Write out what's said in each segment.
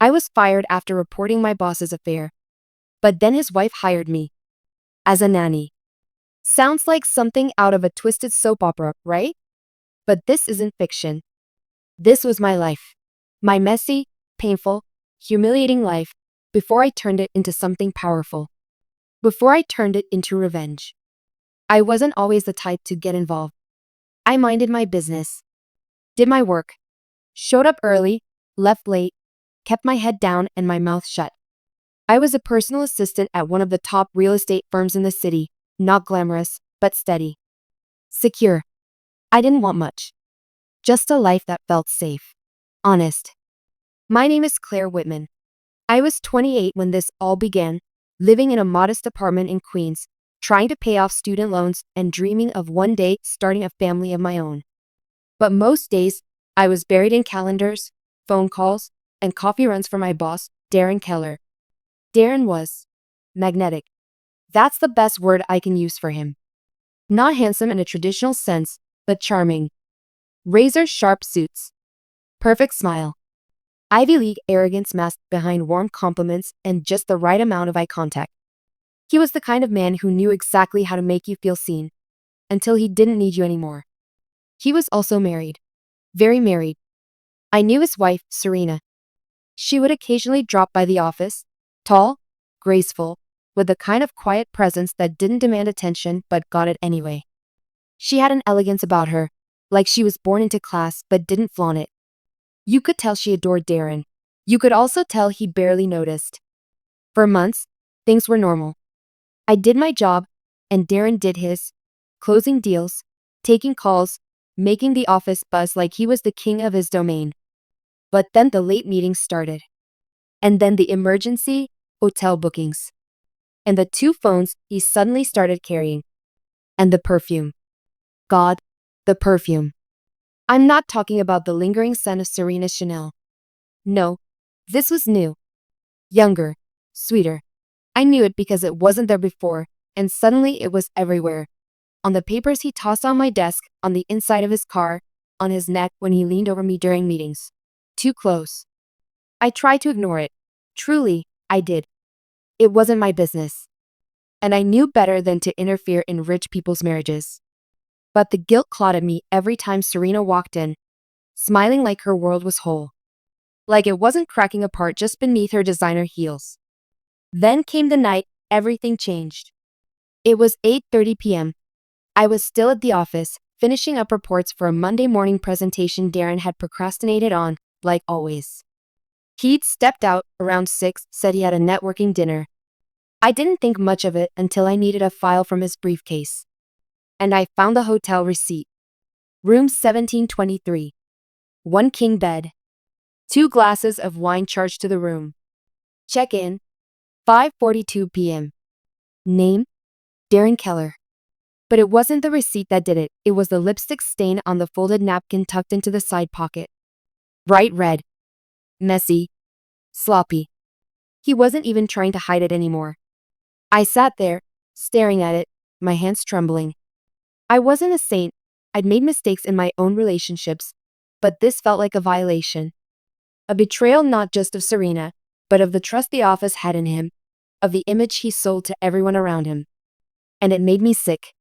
I was fired after reporting my boss's affair. But then his wife hired me as a nanny. Sounds like something out of a twisted soap opera, right? But this isn't fiction. This was my life. My messy, painful, humiliating life before I turned it into something powerful. Before I turned it into revenge. I wasn't always the type to get involved. I minded my business, did my work, showed up early, left late, kept my head down and my mouth shut. I was a personal assistant at one of the top real estate firms in the city, not glamorous, but steady. Secure. I didn't want much. Just a life that felt safe. Honest. My name is Claire Whitman. I was 28 when this all began, living in a modest apartment in Queens, trying to pay off student loans and dreaming of one day starting a family of my own. But most days, I was buried in calendars, phone calls, and coffee runs for my boss, Darren Keller. Darren was magnetic. That's the best word I can use for him. Not handsome in a traditional sense, but charming. Razor-sharp suits. Perfect smile. Ivy League arrogance masked behind warm compliments and just the right amount of eye contact. He was the kind of man who knew exactly how to make you feel seen, until he didn't need you anymore. He was also married. Very married. I knew his wife, Serena. She would occasionally drop by the office, tall, graceful, with the kind of quiet presence that didn't demand attention but got it anyway. She had an elegance about her, like she was born into class but didn't flaunt it. You could tell she adored Darren. You could also tell he barely noticed. For months, things were normal. I did my job, and Darren did his, closing deals, taking calls, making the office buzz like he was the king of his domain. But then the late meetings started. And then the emergency, hotel bookings. And the 2 phones he suddenly started carrying. And the perfume. God, the perfume. I'm not talking about the lingering scent of Serena Chanel. No, this was new. Younger, sweeter. I knew it because it wasn't there before, and suddenly it was everywhere. On the papers he tossed on my desk, on the inside of his car, on his neck when he leaned over me during meetings. Too close. I tried to ignore it. Truly, I did. It wasn't my business. And I knew better than to interfere in rich people's marriages. But the guilt clawed at me every time Serena walked in, smiling like her world was whole. Like it wasn't cracking apart just beneath her designer heels. Then came the night everything changed. It was 8:30 p.m. I was still at the office, finishing up reports for a Monday morning presentation Darren had procrastinated on, like always. He'd stepped out around 6, said he had a networking dinner. I didn't think much of it until I needed a file from his briefcase. And I found the hotel receipt. Room 1723. 1 king bed. 2 glasses of wine charged to the room. Check-in. 5:42 p.m. Name? Darren Keller. But it wasn't the receipt that did it. It was the lipstick stain on the folded napkin tucked into the side pocket. Bright red. Messy. Sloppy. He wasn't even trying to hide it anymore. I sat there, staring at it, my hands trembling. I wasn't a saint. I'd made mistakes in my own relationships, but this felt like a violation. A betrayal not just of Serena, but of the trust the office had in him, of the image he sold to everyone around him. And it made me sick.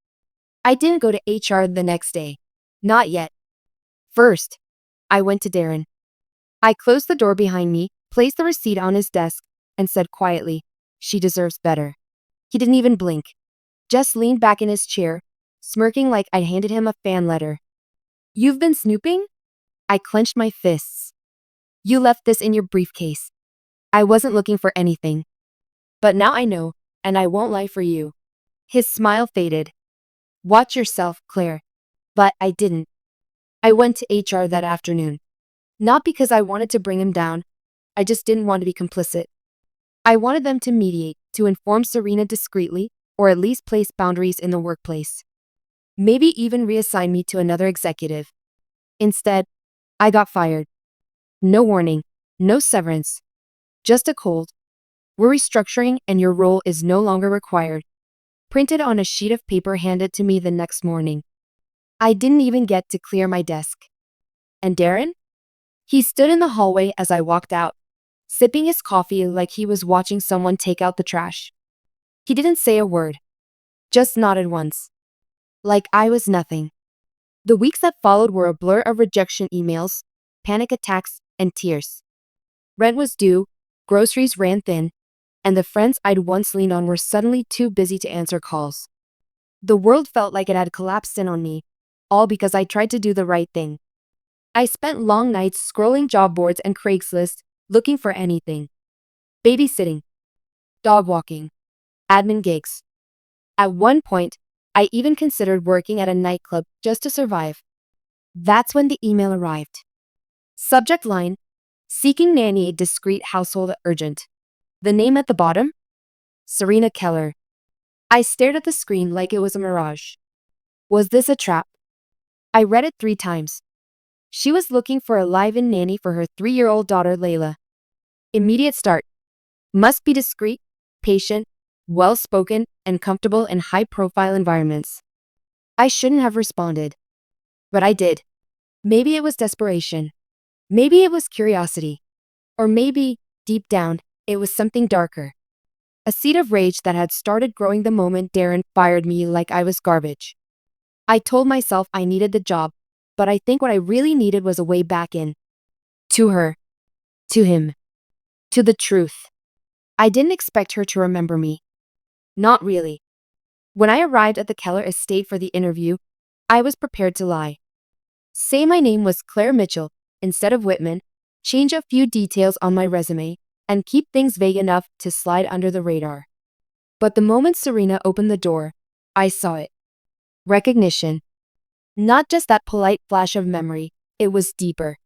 I didn't go to HR the next day. Not yet. First, I went to Darren. I closed the door behind me, placed the receipt on his desk, and said quietly, "She deserves better." He didn't even blink. Just leaned back in his chair, smirking like I'd handed him a fan letter. "You've been snooping?" I clenched my fists. "You left this in your briefcase." I wasn't looking for anything. But now I know, and I won't lie for you. His smile faded. "Watch yourself, Claire." But I didn't. I went to HR that afternoon. Not because I wanted to bring him down. I just didn't want to be complicit. I wanted them to mediate, to inform Serena discreetly, or at least place boundaries in the workplace. Maybe even reassign me to another executive. Instead, I got fired. No warning, no severance. Just a cold. "We're restructuring and your role is no longer required." Printed on a sheet of paper handed to me the next morning. I didn't even get to clear my desk. And Darren? He stood in the hallway as I walked out, sipping his coffee like he was watching someone take out the trash. He didn't say a word, just nodded once, like I was nothing. The weeks that followed were a blur of rejection emails, panic attacks, and tears. Rent was due, groceries ran thin, and the friends I'd once leaned on were suddenly too busy to answer calls. The world felt like it had collapsed in on me, all because I tried to do the right thing. I spent long nights scrolling job boards and Craigslist, looking for anything. Babysitting, dog walking, admin gigs. At one point, I even considered working at a nightclub just to survive. That's when the email arrived. Subject line, seeking nanny, discreet household urgent. The name at the bottom? Serena Keller. I stared at the screen like it was a mirage. Was this a trap? I read it 3 times. She was looking for a live-in nanny for her 3-year-old daughter Layla. Immediate start. Must be discreet, patient, well-spoken, and comfortable in high-profile environments. I shouldn't have responded. But I did. Maybe it was desperation. Maybe it was curiosity. Or maybe, deep down, it was something darker. A seed of rage that had started growing the moment Darren fired me like I was garbage. I told myself I needed the job, but I think what I really needed was a way back in. To her. To him. To the truth. I didn't expect her to remember me. Not really. When I arrived at the Keller estate for the interview, I was prepared to lie. Say my name was Claire Mitchell instead of Whitman, change a few details on my resume, and keep things vague enough to slide under the radar. But the moment Serena opened the door, I saw it. Recognition. Not just that polite flash of memory, it was deeper.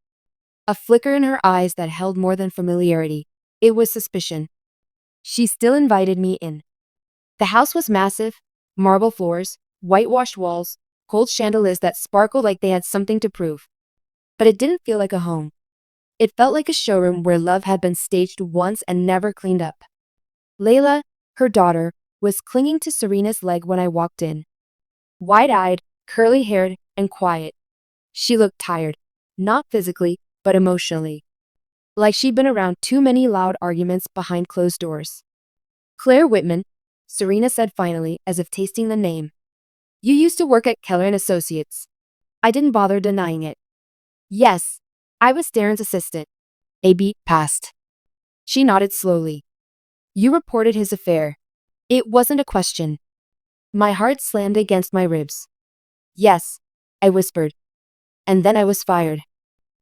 A flicker in her eyes that held more than familiarity. It was suspicion. She still invited me in. The house was massive, marble floors, whitewashed walls, gold chandeliers that sparkled like they had something to prove. But it didn't feel like a home. It felt like a showroom where love had been staged once and never cleaned up. Layla, her daughter, was clinging to Serena's leg when I walked in. Wide-eyed, curly-haired, and quiet. She looked tired, not physically, but emotionally. Like she'd been around too many loud arguments behind closed doors. Claire Whitman, Serena said finally, as if tasting the name. You used to work at Keller and Associates. I didn't bother denying it. Yes, I was Darren's assistant. A beat passed. She nodded slowly. You reported his affair. It wasn't a question. My heart slammed against my ribs. Yes, I whispered. And then I was fired.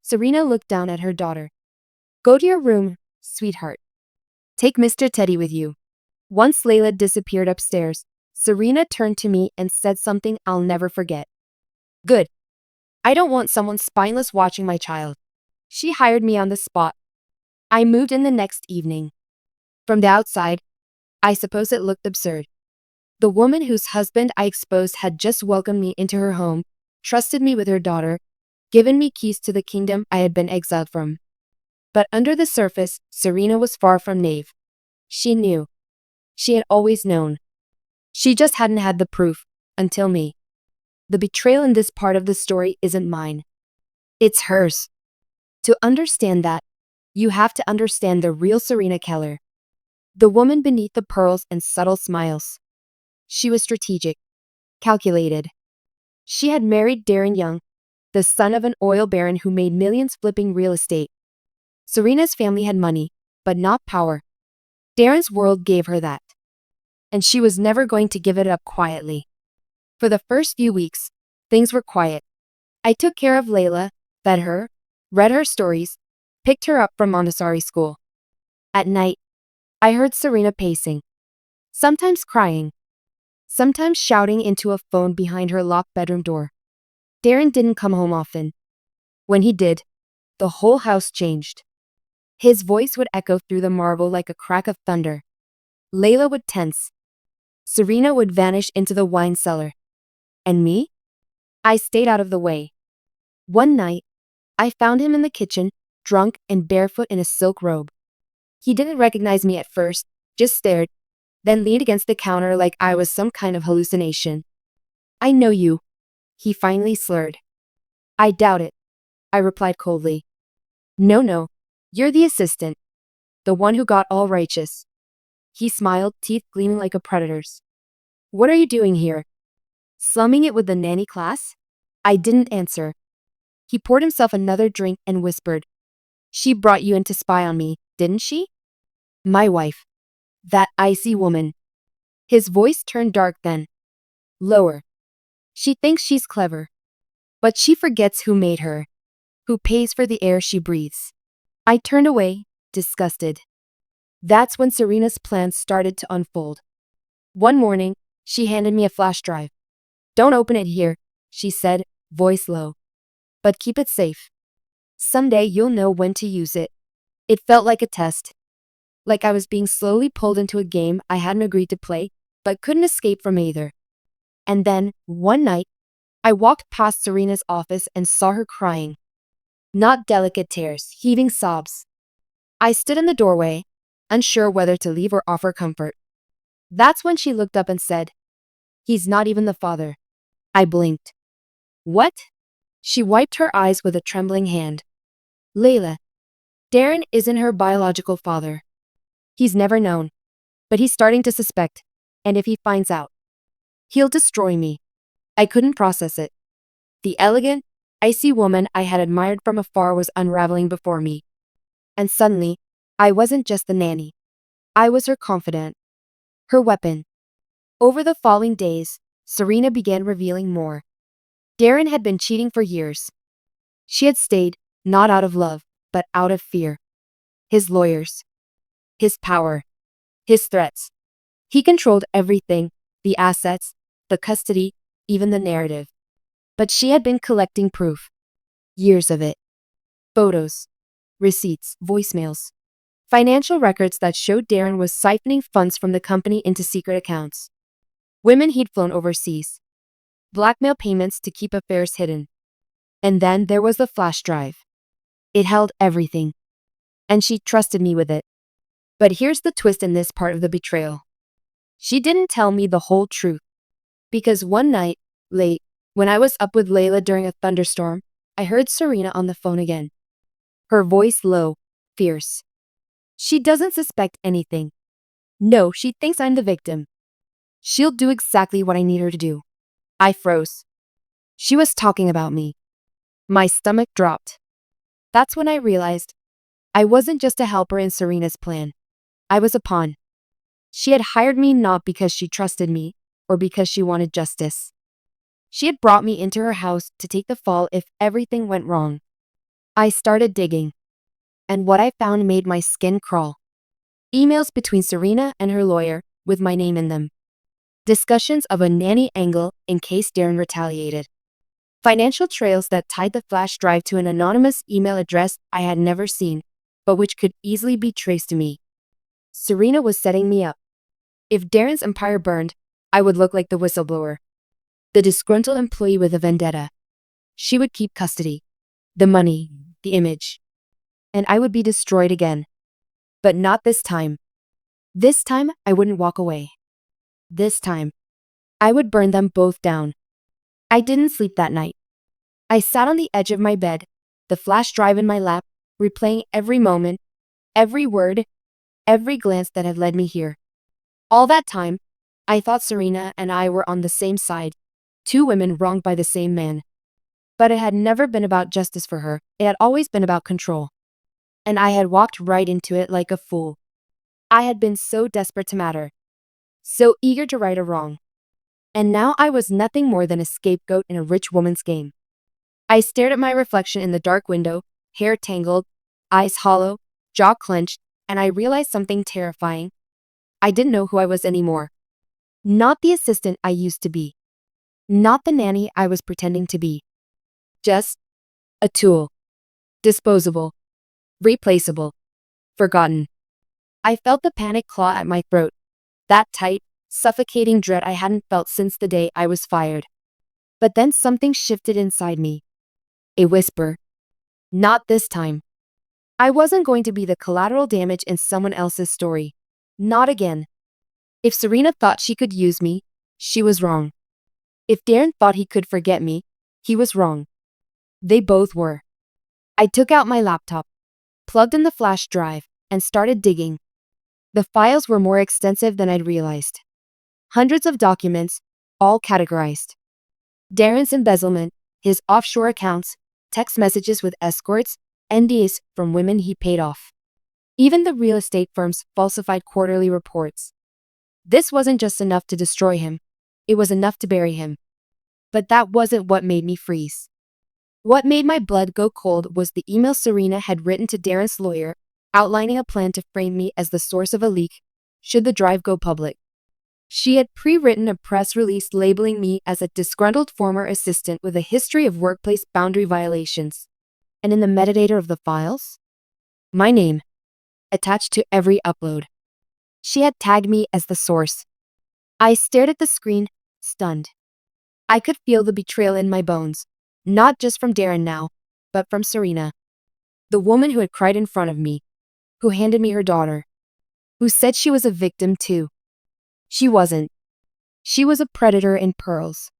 Serena looked down at her daughter. Go to your room, sweetheart. Take Mr. Teddy with you. Once Layla disappeared upstairs, Serena turned to me and said something I'll never forget. Good. I don't want someone spineless watching my child. She hired me on the spot. I moved in the next evening. From the outside, I suppose it looked absurd. The woman whose husband I exposed had just welcomed me into her home, trusted me with her daughter, given me keys to the kingdom I had been exiled from. But under the surface, Serena was far from naive. She knew. She had always known. She just hadn't had the proof, until me. The betrayal in this part of the story isn't mine. It's hers. To understand that, you have to understand the real Serena Keller. The woman beneath the pearls and subtle smiles. She was strategic, calculated. She had married Darren Young, the son of an oil baron who made millions flipping real estate. Serena's family had money, but not power. Darren's world gave her that. And she was never going to give it up quietly. For the first few weeks, things were quiet. I took care of Layla, fed her, read her stories, picked her up from Montessori school. At night, I heard Serena pacing, sometimes crying, sometimes shouting into a phone behind her locked bedroom door. Darren didn't come home often. When he did, the whole house changed. His voice would echo through the marble like a crack of thunder. Layla would tense. Serena would vanish into the wine cellar. And me? I stayed out of the way. One night, I found him in the kitchen, drunk and barefoot in a silk robe. He didn't recognize me at first, just stared, then leaned against the counter like I was some kind of hallucination. I know you, he finally slurred. I doubt it, I replied coldly. No, you're the assistant. the one who got all righteous. He smiled, teeth gleaming like a predator's. What are you doing here? Slumming it with the nanny class? I didn't answer. He poured himself another drink and whispered, She brought you in to spy on me, didn't she? My wife. That icy woman. His voice turned dark then. Lower. She thinks she's clever. But she forgets who made her. Who pays for the air she breathes. I turned away, disgusted. That's when Serena's plans started to unfold. One morning, she handed me a flash drive. Don't open it here, she said, voice low. But keep it safe. Someday you'll know when to use it. It felt like a test. Like I was being slowly pulled into a game I hadn't agreed to play, but couldn't escape from either. And then, one night, I walked past Serena's office and saw her crying. Not delicate tears, heaving sobs. I stood in the doorway, unsure whether to leave or offer comfort. That's when she looked up and said, He's not even the father. I blinked. What? She wiped her eyes with a trembling hand. Layla, Darren isn't her biological father. He's never known. But he's starting to suspect. And if he finds out, he'll destroy me. I couldn't process it. The elegant, icy woman I had admired from afar was unraveling before me. And suddenly, I wasn't just the nanny. I was her confidant. Her weapon. Over the following days, Serena began revealing more. Darren had been cheating for years. She had stayed, not out of love, but out of fear. His lawyers. His power. His threats. He controlled everything, the assets, the custody, even the narrative. But she had been collecting proof. Years of it. Photos. Receipts, voicemails. Financial records that showed Darren was siphoning funds from the company into secret accounts. Women he'd flown overseas. Blackmail payments to keep affairs hidden. And then there was the flash drive. It held everything. And she trusted me with it. But here's the twist in this part of the betrayal. She didn't tell me the whole truth. Because one night, late, when I was up with Layla during a thunderstorm, I heard Serena on the phone again. Her voice low, fierce. She doesn't suspect anything. No, she thinks I'm the victim. She'll do exactly what I need her to do. I froze. She was talking about me. My stomach dropped. That's when I realized I wasn't just a helper in Serena's plan. I was a pawn. She had hired me not because she trusted me or because she wanted justice. She had brought me into her house to take the fall if everything went wrong. I started digging. And what I found made my skin crawl. Emails between Serena and her lawyer with my name in them. Discussions of a nanny angle in case Darren retaliated. Financial trails that tied the flash drive to an anonymous email address I had never seen, but which could easily be traced to me. Serena was setting me up. If Darren's empire burned, I would look like the whistleblower. The disgruntled employee with a vendetta. She would keep custody. The money, the image. And I would be destroyed again. But not this time. This time, I wouldn't walk away. This time, I would burn them both down. I didn't sleep that night. I sat on the edge of my bed, the flash drive in my lap, replaying every moment, every word, every glance that had led me here. All that time, I thought Serena and I were on the same side, two women wronged by the same man. But it had never been about justice for her, it had always been about control. And I had walked right into it like a fool. I had been so desperate to matter, so eager to right a wrong. And now I was nothing more than a scapegoat in a rich woman's game. I stared at my reflection in the dark window, hair tangled, eyes hollow, jaw clenched, and I realized something terrifying. I didn't know who I was anymore. Not the assistant I used to be. Not the nanny I was pretending to be. Just a tool. Disposable. Replaceable. Forgotten. I felt the panic claw at my throat. That tight, suffocating dread I hadn't felt since the day I was fired. But then something shifted inside me. A whisper. Not this time. I wasn't going to be the collateral damage in someone else's story. Not again. If Serena thought she could use me, she was wrong. If Darren thought he could forget me, he was wrong. They both were. I took out my laptop, plugged in the flash drive, and started digging. The files were more extensive than I'd realized. Hundreds of documents, all categorized. Darren's embezzlement, his offshore accounts, text messages with escorts, NDAs from women he paid off. Even the real estate firm's falsified quarterly reports. This wasn't just enough to destroy him. It was enough to bury him. But that wasn't what made me freeze. What made my blood go cold was the email Serena had written to Darren's lawyer, outlining a plan to frame me as the source of a leak, should the drive go public. She had pre-written a press release labeling me as a disgruntled former assistant with a history of workplace boundary violations. And in the metadata of the files, my name, attached to every upload. She had tagged me as the source. I stared at the screen, stunned. I could feel the betrayal in my bones, not just from Darren now, but from Serena. The woman who had cried in front of me, who handed me her daughter, who said she was a victim too. She wasn't. She was a predator in pearls.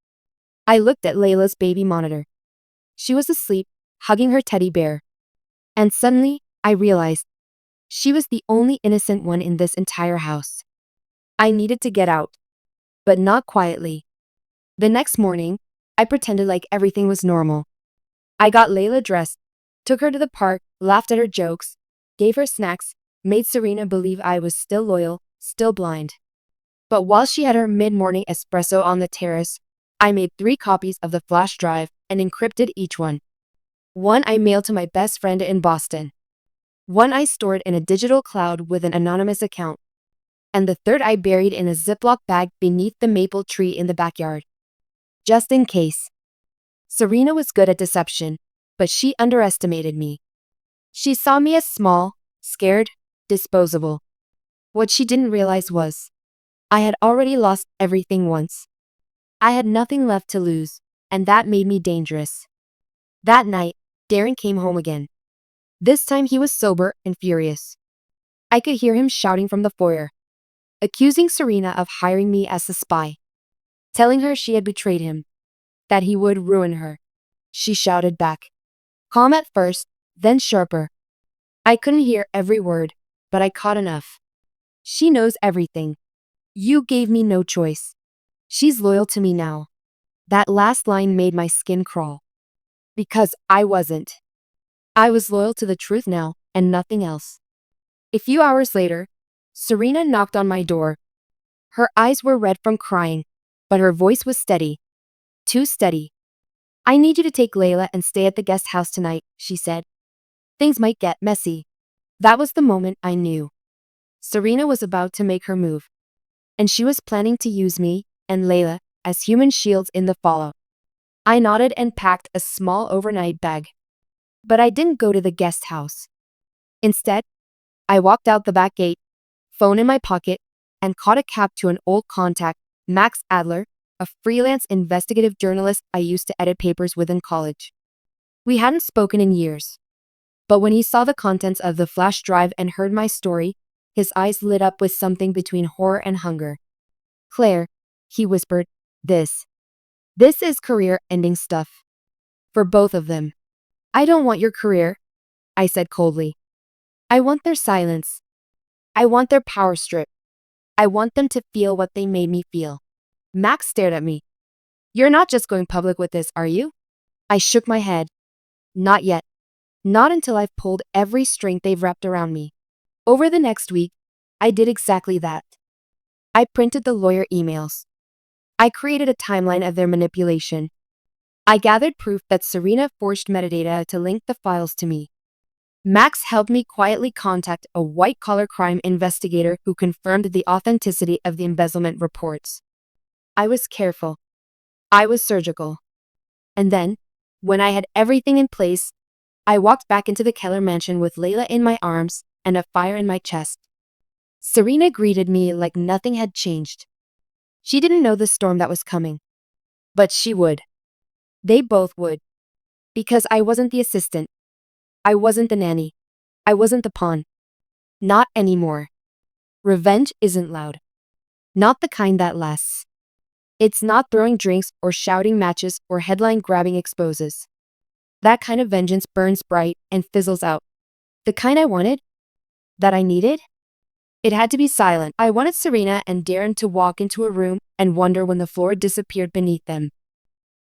I looked at Layla's baby monitor. She was asleep, hugging her teddy bear. And suddenly, I realized she was the only innocent one in this entire house. I needed to get out, but not quietly. The next morning, I pretended like everything was normal. I got Layla dressed, took her to the park, laughed at her jokes, gave her snacks, made Serena believe I was still loyal, still blind. But while she had her mid-morning espresso on the terrace, I made 3 copies of the flash drive and encrypted each one. One I mailed to my best friend in Boston. One I stored in a digital cloud with an anonymous account. And the third I buried in a Ziploc bag beneath the maple tree in the backyard. Just in case. Serena was good at deception, but she underestimated me. She saw me as small, scared, disposable. What she didn't realize was, I had already lost everything once. I had nothing left to lose, and that made me dangerous. That night, Darren came home again. This time he was sober and furious. I could hear him shouting from the foyer, accusing Serena of hiring me as a spy, telling her she had betrayed him, that he would ruin her. She shouted back, calm at first, then sharper. I couldn't hear every word, but I caught enough. She knows everything. You gave me no choice. She's loyal to me now. That last line made my skin crawl. Because I wasn't. I was loyal to the truth now, and nothing else. A few hours later, Serena knocked on my door. Her eyes were red from crying, but her voice was steady. Too steady. I need you to take Layla and stay at the guest house tonight, she said. Things might get messy. That was the moment I knew. Serena was about to make her move. And she was planning to use me and Layla as human shields in the fallout. I nodded and packed a small overnight bag. But I didn't go to the guest house. Instead, I walked out the back gate, phone in my pocket, and caught a cab to an old contact, Max Adler, a freelance investigative journalist I used to edit papers with in college. We hadn't spoken in years. But when he saw the contents of the flash drive and heard my story, his eyes lit up with something between horror and hunger. Claire, he whispered, this is career-ending stuff. For both of them. I don't want your career, I said coldly. I want their silence. I want their power strip. I want them to feel what they made me feel. Max stared at me. You're not just going public with this, are you? I shook my head. Not yet. Not until I've pulled every string they've wrapped around me. Over the next week, I did exactly that. I printed the lawyer emails. I created a timeline of their manipulation. I gathered proof that Serena forged metadata to link the files to me. Max helped me quietly contact a white-collar crime investigator who confirmed the authenticity of the embezzlement reports. I was careful. I was surgical. And then, when I had everything in place, I walked back into the Keller mansion with Layla in my arms and a fire in my chest. Serena greeted me like nothing had changed. She didn't know the storm that was coming. But she would. They both would. Because I wasn't the assistant. I wasn't the nanny. I wasn't the pawn. Not anymore. Revenge isn't loud. Not the kind that lasts. It's not throwing drinks or shouting matches or headline-grabbing exposes. That kind of vengeance burns bright and fizzles out. The kind I wanted? that I needed? It had to be silent. I wanted Serena and Darren to walk into a room and wonder when the floor disappeared beneath them.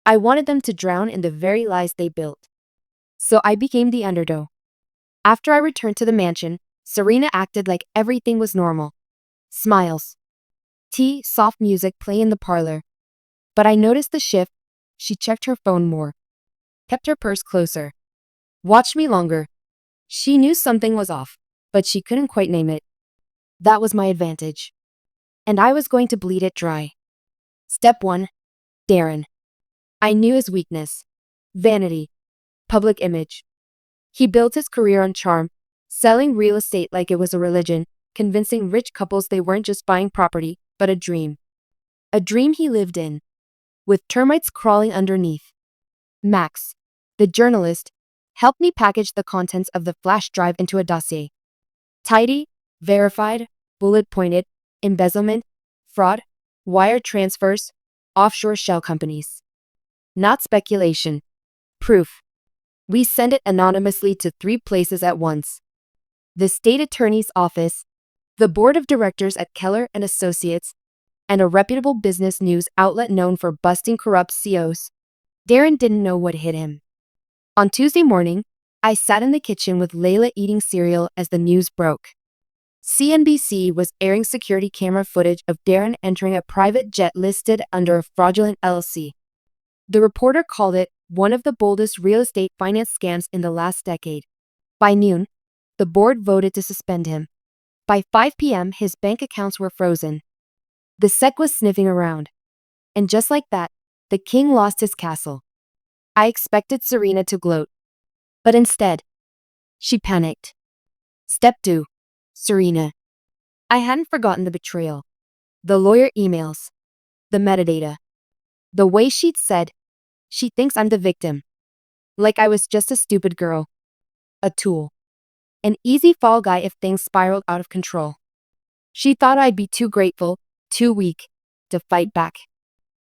I wanted them to drown in the very lies they built. So I became the underdog. After I returned to the mansion, Serena acted like everything was normal. Smiles. Tea, soft music play in the parlor. But I noticed the shift. She checked her phone more, kept her purse closer, watched me longer. She knew something was off, but she couldn't quite name it. That was my advantage. And I was going to bleed it dry. Step 1. Darren. I knew his weakness. Vanity. Public image. He built his career on charm, selling real estate like it was a religion, convincing rich couples they weren't just buying property, but a dream. A dream he lived in, with termites crawling underneath. Max, the journalist, helped me package the contents of the flash drive into a dossier. Tidy, verified, bullet-pointed, embezzlement, fraud, wire transfers, offshore shell companies. Not speculation. Proof. We sent it anonymously to 3 places at once. The state attorney's office, the board of directors at Keller and Associates, and a reputable business news outlet known for busting corrupt CEOs. Darren didn't know what hit him. On Tuesday morning, I sat in the kitchen with Layla eating cereal as the news broke. CNBC was airing security camera footage of Darren entering a private jet listed under a fraudulent LLC. The reporter called it one of the boldest real estate finance scams in the last decade. By noon, the board voted to suspend him. By 5 p.m., his bank accounts were frozen. The SEC was sniffing around. And just like that, the king lost his castle. I expected Serena to gloat. But instead, she panicked. Step 2. Serena. I hadn't forgotten the betrayal. The lawyer emails. The metadata. The way she'd said, she thinks I'm the victim. Like I was just a stupid girl. A tool. An easy fall guy if things spiraled out of control. She thought I'd be too grateful, too weak, to fight back.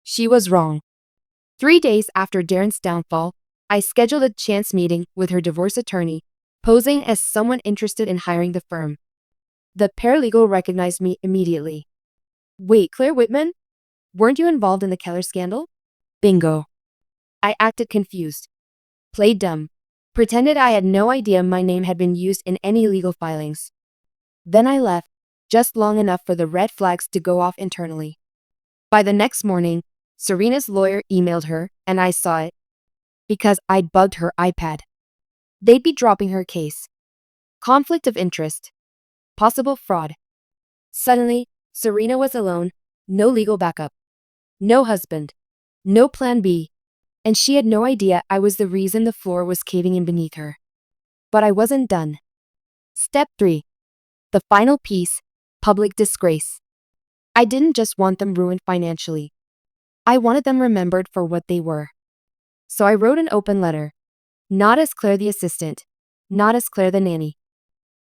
She was wrong. 3 days after Darren's downfall, I scheduled a chance meeting with her divorce attorney, posing as someone interested in hiring the firm. The paralegal recognized me immediately. Wait, Claire Whitman? Weren't you involved in the Keller scandal? Bingo. I acted confused. Played dumb. Pretended I had no idea my name had been used in any legal filings. Then I left, just long enough for the red flags to go off internally. By the next morning, Serena's lawyer emailed her, and I saw it. Because I'd bugged her iPad. They'd be dropping her case. Conflict of interest. Possible fraud. Suddenly, Serena was alone, no legal backup. No husband. No plan B. And she had no idea I was the reason the floor was caving in beneath her. But I wasn't done. Step 3. The final piece, public disgrace. I didn't just want them ruined financially. I wanted them remembered for what they were. So I wrote an open letter. Not as Claire the assistant, not as Claire the nanny,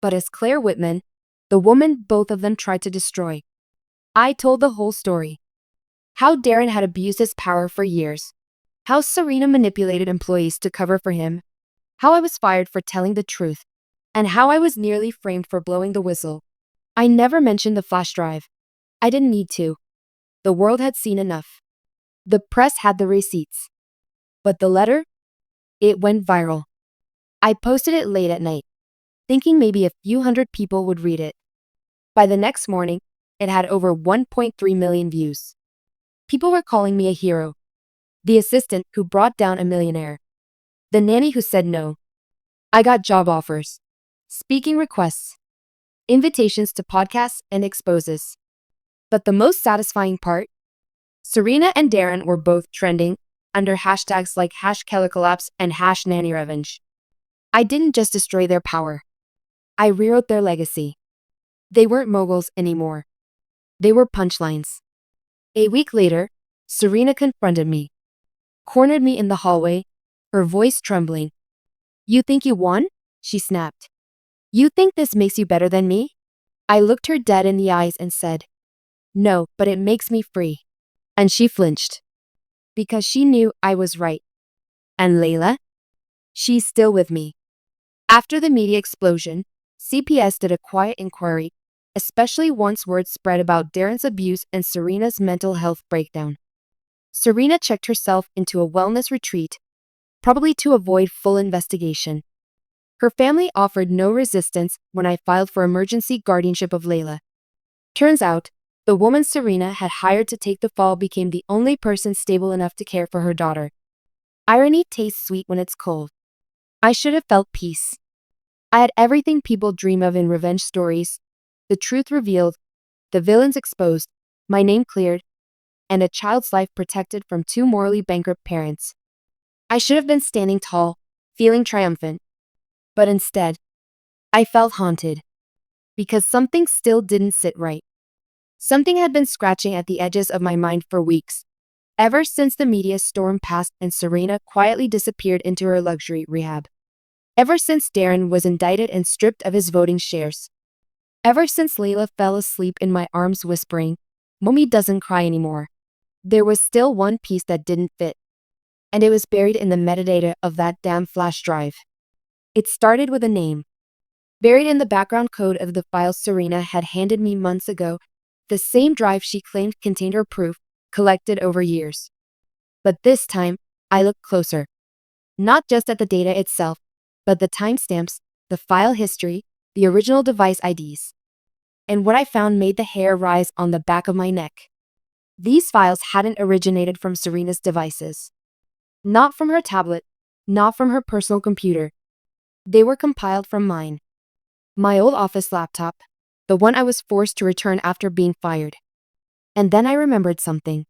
but as Claire Whitman, the woman both of them tried to destroy. I told the whole story. How Darren had abused his power for years. How Serena manipulated employees to cover for him. How I was fired for telling the truth. And how I was nearly framed for blowing the whistle. I never mentioned the flash drive. I didn't need to. The world had seen enough. The press had the receipts. But the letter? It went viral. I posted it late at night, thinking maybe a few hundred people would read it. By the next morning, it had over 1.3 million views. People were calling me a hero. The assistant who brought down a millionaire. The nanny who said no. I got job offers, speaking requests, invitations to podcasts and exposes. But the most satisfying part? Serena and Darren were both trending under hashtags like #KellerCollapse and #NannyRevenge. I didn't just destroy their power. I rewrote their legacy. They weren't moguls anymore. They were punchlines. A week later, Serena confronted me. Cornered me in the hallway, her voice trembling. You think you won? She snapped. You think this makes you better than me? I looked her dead in the eyes and said, no, but it makes me free. And she flinched. Because she knew I was right. And Layla? She's still with me. After the media explosion, CPS did a quiet inquiry, especially once word spread about Darren's abuse and Serena's mental health breakdown. Serena checked herself into a wellness retreat, probably to avoid full investigation. Her family offered no resistance when I filed for emergency guardianship of Layla. Turns out, the woman Serena had hired to take the fall became the only person stable enough to care for her daughter. Irony tastes sweet when it's cold. I should have felt peace. I had everything people dream of in revenge stories: the truth revealed, the villains exposed, my name cleared, and a child's life protected from two morally bankrupt parents. I should have been standing tall, feeling triumphant. But instead, I felt haunted. Because something still didn't sit right. Something had been scratching at the edges of my mind for weeks, ever since the media storm passed and Serena quietly disappeared into her luxury rehab. Ever since Darren was indicted and stripped of his voting shares. Ever since Layla fell asleep in my arms whispering, "Mommy doesn't cry anymore." There was still one piece that didn't fit. And it was buried in the metadata of that damn flash drive. It started with a name. Buried in the background code of the files Serena had handed me months ago, the same drive she claimed contained her proof, collected over years. But this time, I looked closer. Not just at the data itself, but the timestamps, the file history, the original device IDs. And what I found made the hair rise on the back of my neck. These files hadn't originated from Serena's devices. Not from her tablet, not from her personal computer. They were compiled from mine. My old office laptop, the one I was forced to return after being fired. And then I remembered something.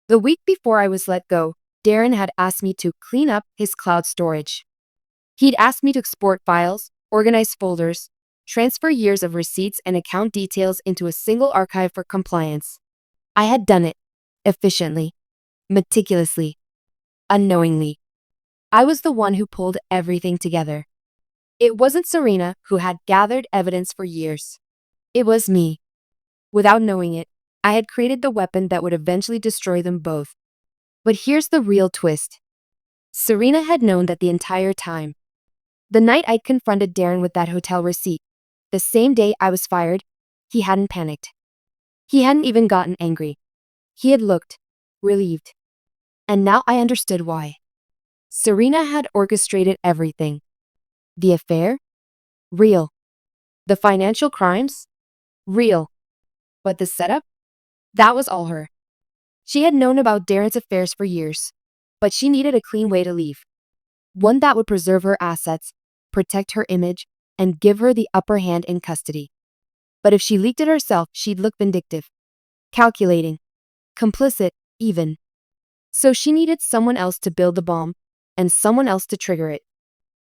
The week before I was let go, Darren had asked me to clean up his cloud storage. He'd asked me to export files, organize folders, transfer years of receipts and account details into a single archive for compliance. I had done it, efficiently, meticulously, unknowingly. I was the one who pulled everything together. It wasn't Serena who had gathered evidence for years. It was me. Without knowing it, I had created the weapon that would eventually destroy them both. But here's the real twist. Serena had known that the entire time. The night I'd confronted Darren with that hotel receipt, the same day I was fired, he hadn't panicked. He hadn't even gotten angry. He had looked relieved. And now I understood why. Serena had orchestrated everything. The affair? Real. The financial crimes? Real. But the setup? That was all her. She had known about Darren's affairs for years, but she needed a clean way to leave. One that would preserve her assets, protect her image, and give her the upper hand in custody. But if she leaked it herself, she'd look vindictive, calculating, complicit, even. So she needed someone else to build the bomb, and someone else to trigger it.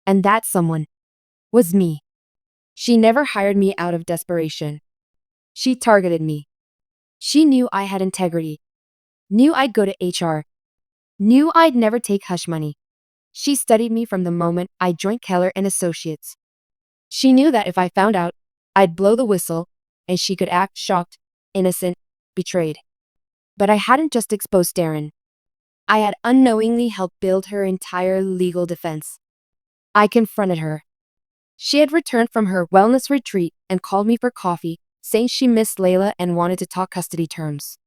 And that someone was me. She never hired me out of desperation. She targeted me. She knew I had integrity, knew I'd go to HR, knew I'd never take hush money. She studied me from the moment I joined Keller and Associates. She knew that if I found out, I'd blow the whistle, and she could act shocked, innocent, betrayed. But I hadn't just exposed Darren. I had unknowingly helped build her entire legal defense. I confronted her. She had returned from her wellness retreat and called me for coffee, saying she missed Layla and wanted to talk custody terms.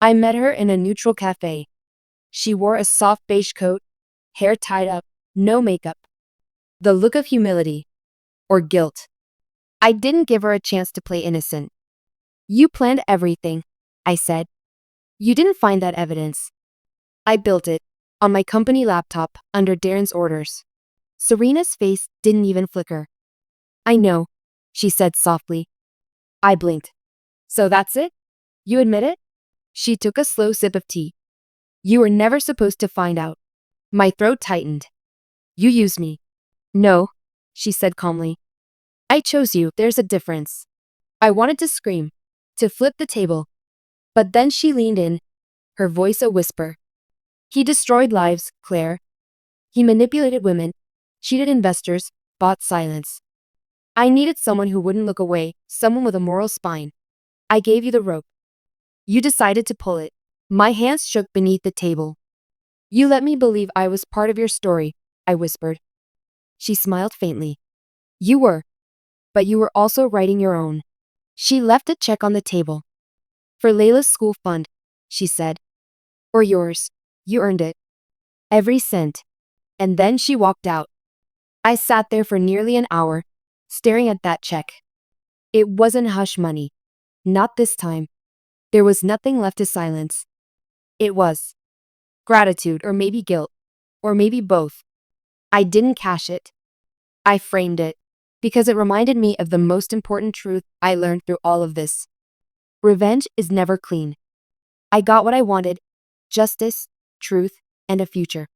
I met her in a neutral cafe. She wore a soft beige coat, hair tied up, no makeup. The look of humility. Or guilt. I didn't give her a chance to play innocent. "You planned everything," I said. "You didn't find that evidence." I built it, on my company laptop, under Darren's orders. Serena's face didn't even flicker. "I know," she said softly. I blinked. "So that's it? You admit it?" She took a slow sip of tea. "You were never supposed to find out." My throat tightened. "You used me." "No," she said calmly. "I chose you. There's a difference." I wanted to scream, to flip the table. But then she leaned in, her voice a whisper. "He destroyed lives, Claire. He manipulated women, cheated investors, bought silence. I needed someone who wouldn't look away, someone with a moral spine. I gave you the rope. You decided to pull it." My hands shook beneath the table. "You let me believe I was part of your story," I whispered. She smiled faintly. "You were. but you were also writing your own. She left a check on the table. For Layla's school fund, she said. Or yours. You earned it. Every cent. And then she walked out. I sat there for nearly an hour, staring at that check. It wasn't hush money. Not this time. There was nothing left to silence. It was gratitude, or maybe guilt, or maybe both. I didn't cash it. I framed it, because it reminded me of the most important truth I learned through all of this. Revenge is never clean. I got what I wanted: justice, truth, and a future.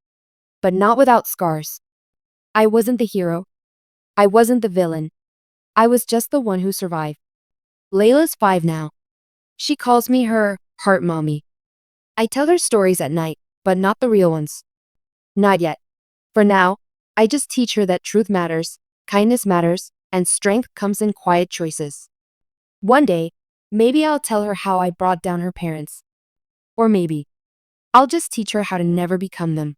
But not without scars. I wasn't the hero. I wasn't the villain. I was just the one who survived. Layla's 5 now. She calls me her heart mommy. I tell her stories at night, but not the real ones. Not yet. For now, I just teach her that truth matters, kindness matters, and strength comes in quiet choices. One day, maybe I'll tell her how I brought down her parents. Or maybe I'll just teach her how to never become them.